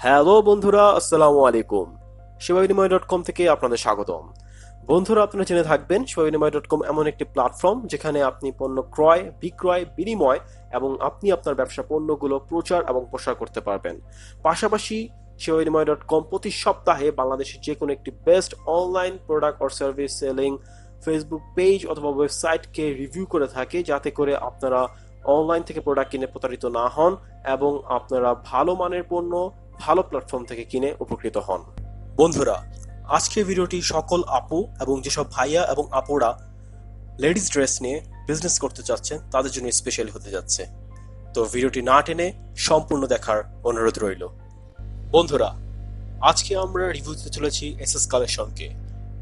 Hello বন্ধুরা, আসসালামু আলাইকুম। সেবাবিনিময়.কম থেকে আপনাদের স্বাগতম। বন্ধুরা, আপনারা জেনে থাকবেন সেবাবিনিময়.কম এমন একটি প্ল্যাটফর্ম যেখানে আপনি পণ্য ক্রয়, বিক্রয়, বিনিময় এবং আপনি আপনার ব্যবসা পণ্যগুলো প্রচার এবং প্রসার করতে পারবেন। পাশাপাশি সেবাবিনিময়.কম প্রতি সপ্তাহে বাংলাদেশের যে কোনো একটি best online product or service selling Facebook page অথবা ওয়েবসাইটকে রিভিউ করে থাকে, যাতে করে আপনারা অনলাইন থেকে প্রোডাক্ট কিনে প্রতারিত না হন এবং আপনারা ভালো মানের পণ্য ভালো প্ল্যাটফর্ম থেকে কিনে উপকৃত হন। বন্ধুরা, আজকের ভিডিওটি সকল আপু এবং যেসব ভাইয়া এবং আপুরা লেডিস ড্রেস নিয়ে বিজনেস করতে চাচ্ছেন তাদের জন্য স্পেশালি হতে যাচ্ছে। তো ভিডিওটি না টেনে সম্পূর্ণ দেখার অনুরোধ রইল। বন্ধুরা, আজকে আমরা রিভিউ দিতে চলেছি এসএস কালেকশনকে।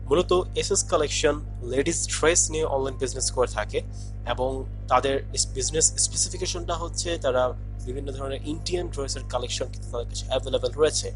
মূলত এসএস কালেকশন লেডিস ড্রেস নিয়ে অনলাইন বিজনেস করে থাকে এবং তাদের বিজনেস স্পেসিফিকেশনটা হচ্ছে তারা বিভিন্ন ধরনের ইন্ডিয়ান ড্রেসের কালেকশন কিন্তু তাদের কাছে অ্যাভেলেবেল রয়েছে।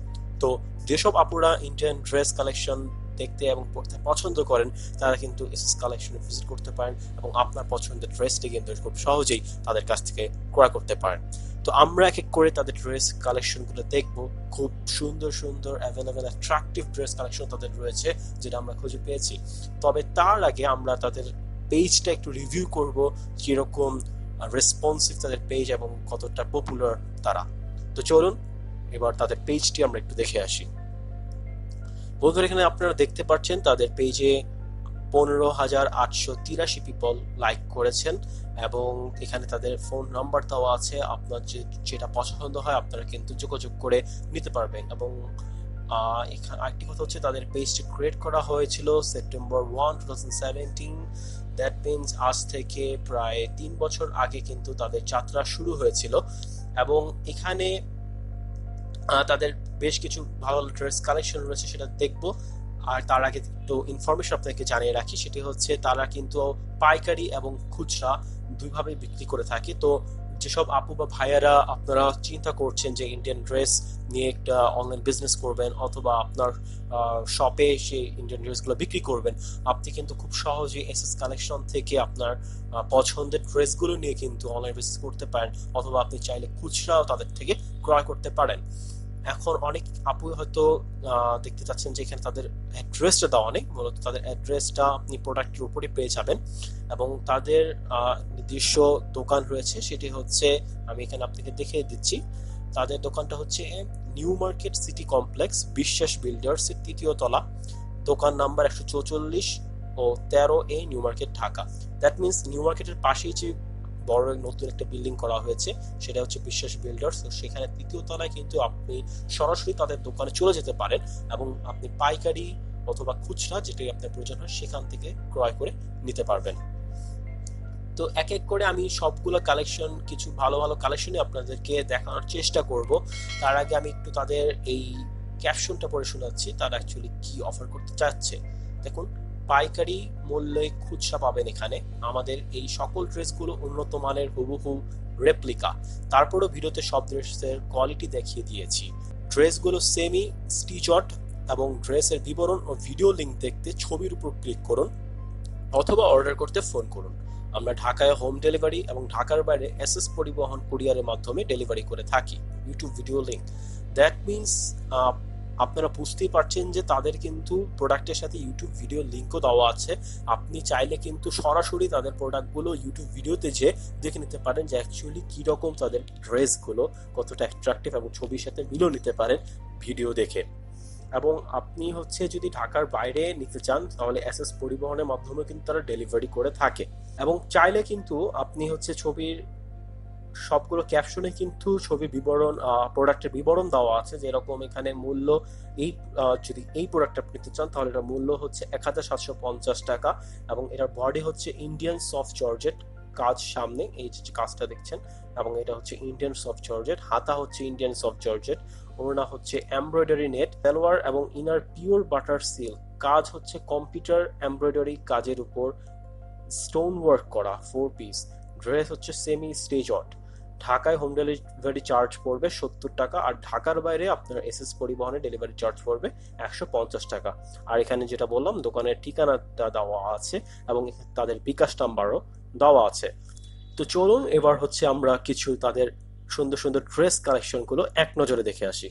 তো যেসব আপুরা ইন্ডিয়ান ড্রেস কালেকশন দেখতে এবং পড়তে পছন্দ করেন তারা কিন্তু এসএস কালেকশনে ভিজিট করতে পারেন এবং আপনার পছন্দের ড্রেসটি কিন্তু খুব সহজেই তাদের কাছ থেকে ক্রয় করতে পারেন। তো আমরা এক এক করে তাদের ড্রেস কালেকশনগুলো দেখব। খুব সুন্দর সুন্দর অ্যাভেলেবেল অ্যাট্রাকটিভ ড্রেস কালেকশন তাদের রয়েছে, যেটা আমরা খুঁজে পেয়েছি। তবে তার আগে আমরা তাদের পেজটা একটু রিভিউ করব, কিরকম রেসপন্সিভ তাদের পেজ এবং কতটা পপুলার তারা। তো চলুন এবার তাদের পেজটি আমরা একটু দেখে আসি। বন্ধুরা, এখানে আপনারা দেখতে পাচ্ছেন তাদের পেজে 15,883 পিপল লাইক করেছেন এবং এখানে তাদের ফোন নাম্বার দেওয়া আছে। আপনার যেটা পছন্দ হয় আপনারা কিন্তু যোগাযোগ করে নিতে পারবেন। এবং এখানে আরেকটি কথা হচ্ছে, তাদের পেজটি ক্রিয়েট করা হয়েছিল সেপ্টেম্বর 1, 2017। দ্যাট মিনস আজ থেকে প্রায় 3 বছর আগে কিন্তু তাদের যাত্রা শুরু হয়েছিল। এবং এখানে তাদের বেশ কিছু ভালো ড্রেস কালেকশন রয়েছে, সেটা দেখবো। আর তার আগে একটু ইনফরমেশন আপনাকে জানিয়ে রাখি, সেটি হচ্ছে তারা কিন্তু পাইকারি এবং খুচরা দুইভাবে বিক্রি করে থাকে। তো যেসব আপু বা ভাইয়ারা আপনারা চিন্তা করছেন যে ইন্ডিয়ান ড্রেস নিয়ে একটা অনলাইন বিজনেস করবেন অথবা আপনার শপে এসে ইন্ডিয়ান ড্রেসগুলো বিক্রি করবেন, আপনি কিন্তু খুব সহজেই এসএস কালেকশন থেকে আপনার পছন্দের ড্রেসগুলো নিয়ে কিন্তু অনলাইন বিজনেস করতে পারেন, অথবা আপনি চাইলে খুচরাও তাদের থেকে ক্রয় করতে পারেন। এখন অনেক আপু হয়তো দেখতে চাচ্ছেন যে এখানে তাদের অ্যাড্রেসটা দেওয়া নেই। মূলত তাদের অ্যাড্রেসটা আপনি প্রোডাক্টের উপরে পেয়ে যাবেন এবং তাদের নিজস্ব দোকান রয়েছে, সেটি হচ্ছে আমি এখানে আপনাকে দেখিয়ে দিচ্ছি। তাদের দোকানটা হচ্ছে new market city complex, Biswas builders এর 3য় তলা, দোকান নাম্বার 144 ও 13A, new market, Dhaka. That means new মার্কেটের পাশেই যে বড় নতুন একটা বিল্ডিং করা হয়েছে সেটা হচ্ছে বিশ্বাস বিল্ডার্স। তো সেখানে 3য় তলায় কিন্তু আপনি সরাসরি তাদের দোকানে চলে যেতে পারেন এবং আপনি পাইকারি অথবা খুচরা যেটাই আপনার প্রয়োজন হয় সেখান থেকে ক্রয় করে নিতে পারবেন। তো এক এক করে আমি সবগুলো কালেকশন, কিছু ভালো ভালো কালেকশনই আপনাদেরকে দেখানোর চেষ্টা করব। তার আগে আমি একটু তাদের এই ক্যাপশনটা পড়ে শোনাচ্ছি, তারা অ্যাকচুয়ালি কি অফার করতে চাচ্ছে। দেখুন, পাইকারি মূল্যে খুচরা পাবেন এখানে। আমাদের এই সকল ড্রেসগুলো উন্নত মানের হুবহু রেপ্লিকা। তারপরও ভিডিওতে সব ড্রেসের কোয়ালিটি দেখিয়ে দিয়েছি। ড্রেসগুলো সেমি স্টিচড এবং ড্রেসের বিবরণ ও ভিডিও লিংক দেখতে ছবির উপর ক্লিক করুন অথবা অর্ডার করতে ফোন করুন। আমরা ঢাকায় হোম ডেলিভারি এবং ঢাকার বাইরে এসএস পরিবহন কুরিয়ারের মাধ্যমে ডেলিভারি করে থাকি। YouTube video link, that means আপনারা বুঝতেই পারছেন যে তাদের কিন্তু প্রোডাক্টের সাথে ইউটিউব ভিডিও লিঙ্কও দেওয়া আছে। আপনি চাইলে কিন্তু সরাসরি তাদের প্রোডাক্টগুলো ইউটিউব ভিডিওতে যে দেখে নিতে পারেন যে অ্যাকচুয়ালি কীরকম তাদের ড্রেসগুলো কতটা অ্যাট্রাকটিভ এবং ছবির সাথে মিলও নিতে পারেন ভিডিও দেখে। এবং আপনি হচ্ছে যদি ঢাকার বাইরে নিতে চান তাহলে এসএস পরিবহনের মাধ্যমে কিন্তু তারা ডেলিভারি করে থাকে। এবং চাইলে কিন্তু আপনি হচ্ছে ছবির সবগুলো ক্যাপশনে কিন্তু ছবি বিবরণ, প্রোডাক্টের বিবরণ দেওয়া আছে, যেরকম এখানে মূল্য এই যদি এই প্রোডাক্ট আপনি নিতে চান তাহলে এটার মূল্য হচ্ছে 1750 টাকা এবং এটার বডি হচ্ছে ইন্ডিয়ান সফট জর্জেট, কাজ সামনে এই যে কাজটা দেখছেন, এবং এটা হচ্ছে ইন্ডিয়ান সফট জর্জেট, হাতা হচ্ছে ইন্ডিয়ান সফট জর্জেট, ওড়না হচ্ছে এমব্রয়ডারি নেট, সালোয়ার এবং ইনার পিওর বাটার সিল্ক, কাজ হচ্ছে কম্পিউটার এমব্রয়ডারি কাজের উপর স্টোন ওয়ার্ক করা 4 পিস। ড্রেস হচ্ছে সেমি স্টেজড। ঢাকায় হোম ডেলিভারি চার্জ পড়বে 70 টাকা আর ঢাকার বাইরে আপনার এসএস পরিবহনে ডেলিভারি চার্জ পড়বে 150 টাকা। আর এখানে যেটা বললাম দোকানের ঠিকানাটা দেওয়া আছে এবং তাদের বিকাশ নাম্বারও দেওয়া আছে। তো চলুন এবার হচ্ছে আমরা কিছু তাদের সুন্দর সুন্দর ড্রেস কালেকশনগুলো এক নজরে দেখে আসি।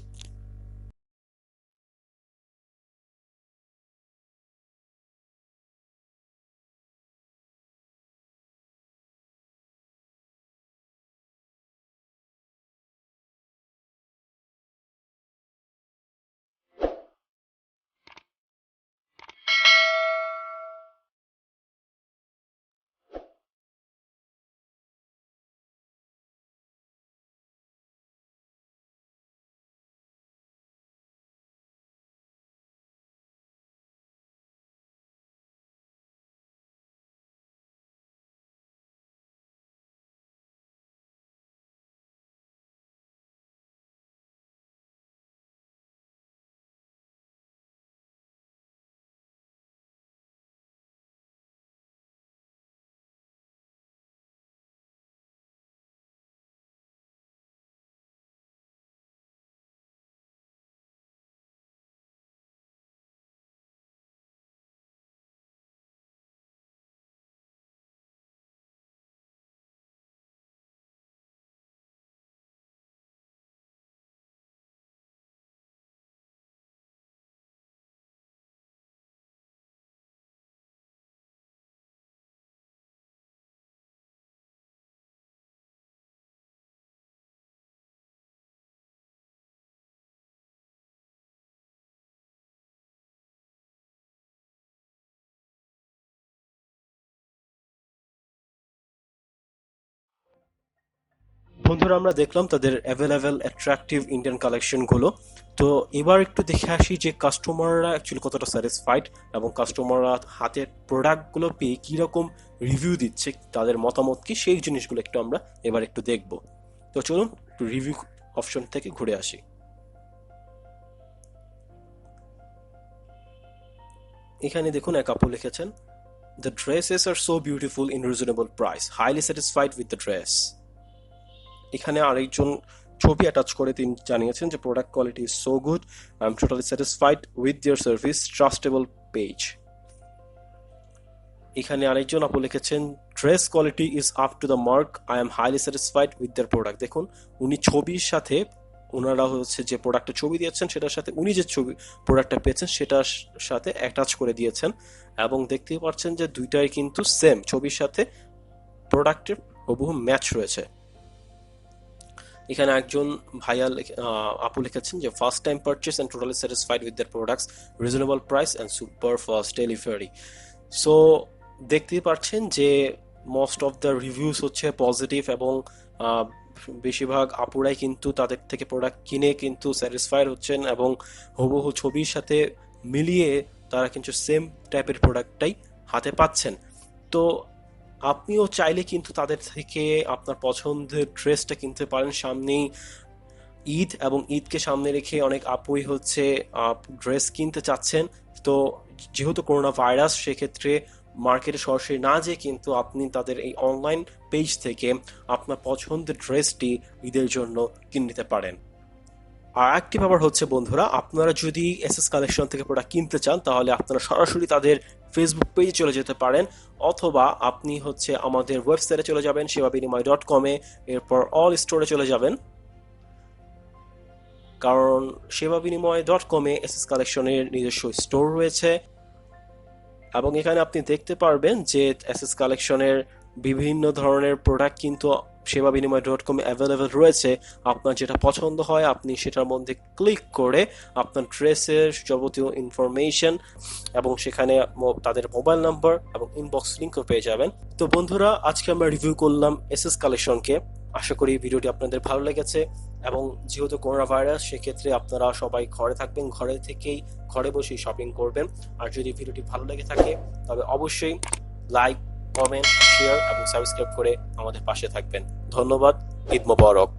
বন্ধুরা আমরা দেখলাম তাদের অ্যাভেলেবেল অ্যাট্রাকটিভ ইন্ডিয়ান কালেকশনগুলো। তো এবার একটু দেখে আসি যে কাস্টমাররা অ্যাকচুয়ালি কতটা স্যাটিসফাইড এবং কাস্টমাররা হাতের প্রোডাক্টগুলো পেয়ে কীরকম রিভিউ দিচ্ছে, তাদের মতামত কি, সেই জিনিসগুলো একটু আমরা এবার একটু দেখব। তো চলুন একটু রিভিউ অপশন থেকে ঘুরে আসি। এখানে দেখুন এক আপু লিখেছেন, "The dresses are so beautiful in reasonable price. Highly satisfied with the dress." এখানে আরেকজন ছবি অ্যাটাচ করে তিনি জানিয়েছেন যে product quality is so good, I am totally satisfied with their service, trustable page. এখানে আরেকজন আপু লিখেছেন, dress quality is up to the mark, I am highly satisfied with their product. দেখুন উনি ছবির সাথে, ওনারা হচ্ছে যে প্রোডাক্টের ছবি দিয়েছেন সেটার সাথে উনি যে ছবি প্রোডাক্টটা পেয়েছেন সেটার সাথে অ্যাটাচ করে দিয়েছেন, এবং দেখতেই পাচ্ছেন যে দুইটাই কিন্তু সেম, ছবির সাথে প্রোডাক্টের হুবহু ম্যাচ রয়েছে। এখানে একজন ভাইয়া আপু লিখেছেন যে first time purchase and totally satisfied with their products, reasonable price and super fast delivery. So দেখতেই পাচ্ছেন যে মোস্ট অফ দ্য রিভিউস হচ্ছে পজিটিভ, এবং বেশিরভাগ আপুরাই কিন্তু তাদের থেকে প্রোডাক্ট কিনে কিন্তু স্যাটিসফাইড হচ্ছেন, এবং হুবহু ছবির সাথে মিলিয়ে তারা কিন্তু সেম টাইপের প্রোডাক্টটাই হাতে পাচ্ছেন। তো আপনিও চাইলে কিন্তু তাদের থেকে আপনার পছন্দের ড্রেসটা কিনতে পারেন। সামনেই ঈদ, এবং ঈদকে সামনে রেখে অনেক আপুই হচ্ছে ড্রেস কিনতে চাচ্ছেন। তো যেহেতু করোনা ভাইরাস, সেক্ষেত্রে মার্কেটে সরাসরি না যেয়ে কিন্তু আপনি তাদের এই অনলাইন পেজ থেকে আপনার পছন্দের ড্রেসটি ঈদের জন্য কিনে নিতে পারেন। আর একটি ব্যাপার হচ্ছে বন্ধুরা, আপনারা যদি এসএস কালেকশন থেকে প্রোডাক্ট কিনতে চান তাহলে আপনারা সরাসরি তাদের ফেসবুক পেজে চলে যেতে পারেন, অথবা আপনি হচ্ছে আমাদের ওয়েবসাইটে চলে যাবেন sewabinomay.com-এ, এরপর অল স্টোরে চলে যাবেন, কারণ sewabinomay.com-এ এসএস কালেকশনের নিজস্ব স্টোর রয়েছে, এবং এখানে আপনি দেখতে পারবেন যে এসএস কালেকশনের বিভিন্ন ধরনের প্রোডাক্ট কিন্তু sewabinomay.com-এ অ্যাভেলেবেল রয়েছে। আপনার যেটা পছন্দ হয় আপনি সেটার মধ্যে ক্লিক করে আপনার ড্রেসের যাবতীয় ইনফরমেশন এবং সেখানে তাদের মোবাইল নাম্বার এবং ইনবক্স লিঙ্কও পেয়ে যাবেন। তো বন্ধুরা, আজকে আমরা রিভিউ করলাম এসএস কালেকশনকে। আশা করি ভিডিওটি আপনাদের ভালো লেগেছে, এবং যেহেতু করোনা ভাইরাস, সেক্ষেত্রে আপনারা সবাই ঘরে থাকবেন, ঘরে থেকেই ঘরে বসেই শপিং করবেন। আর যদি ভিডিওটি ভালো লেগে থাকে তবে অবশ্যই লাইক, কমেন্ট, শেয়ার এবং সাবস্ক্রাইব করে আমাদের পাশে থাকবেন। ধন্যবাদ। ঈদ মোবারক।